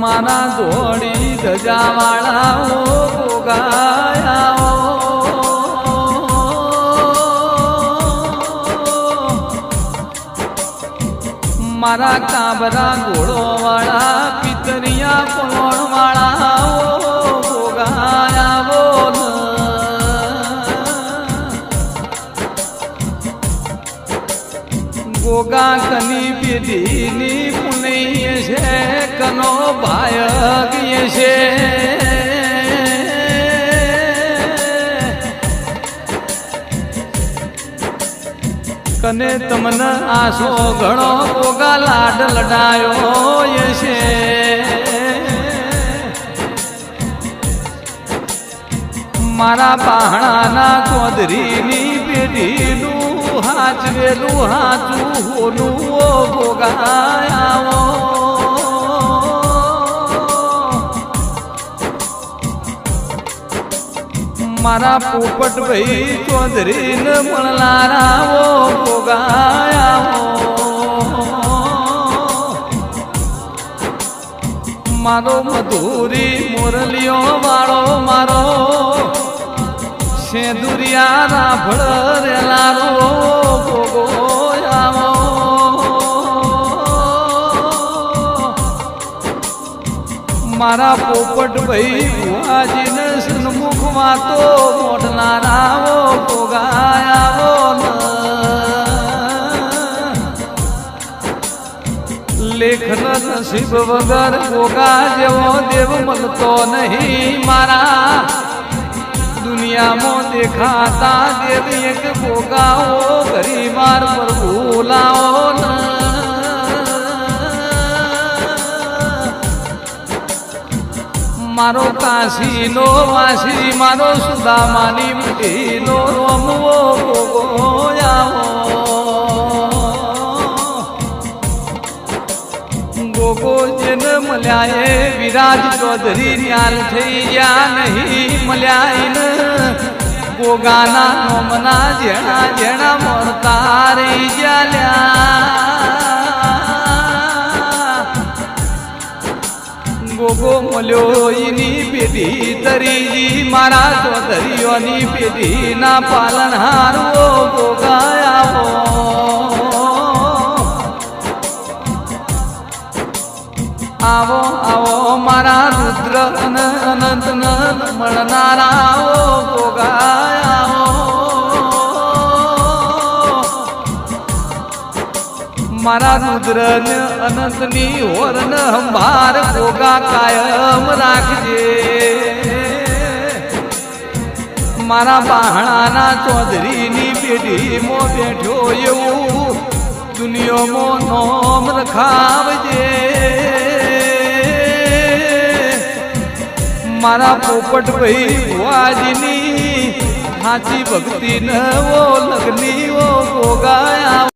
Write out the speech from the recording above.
મારા દોડી ધજાવાળા ગોગાયા મારા કાબરા ઘોડો વાળા પિતરિયા કોણ વાળા ગોગાયા બોલ ગોગા કની પેઢીની પુનૈય છે કનો ભાયગ્ય છે કને તમને આસો ઘણો ગોગા લાડ લડાયો છે મારા પહાણાના કોદરીની પેઢીનું હાચવેલું હાચું હોનું ઓ ગોગાયાઓ મારા પોપટભાઈ ચૌધરીને મળનારાઓ ગોગાયાઓ મારો મધુરી મોરલીઓ વાળો મારો સેદુરિયા રાફળ રેલારો ગોગોયાઓ મારા પોપટભાઈ ભુવાજીને સન્મુખ વાતો મોઢનારાઓ ગોગાયાઓ લેખન નસીબ વગર ગોગા જેવો દેવ મળતો નહીં મારા દુનિયામાં દેખાતા દેવ એક ગોગાઓ ગરીમાર પર ભૂલાઓ મારો કાશીનો વાસી મારો સુદામાની મુઠીનો રોમવો ગોગોયાઓ ગોગો જેને મળ્યા એ વિરાજ ચૌધરી ન્યાલ થઈ ગયા નહીં મળ્યા ને ગોગાના નોમના જેણા જેણા મળતા રહી જ્યાં ગોગો મળ્યો એની પેઢી તરીજી મારા ચૌધરીઓની પેઢીના પાલનહારો ગોગાયાઓ આવો આવો મારા રુદ્ર અનંત મળનારાઓ ગોગાયાઓ મારા રુદ્ર ને અનંતની હોરન હંભાર ગોગા કાયમ રાખજે મારા પહાણાના ચૌધરીની પેઢીમાં બેઠો એવું દુનિયામાં નોમ રખાવજે મારા પોપટભાઈ ભુવાજીની સાચી ભક્તિ ન વો લગની વો ગોગાયા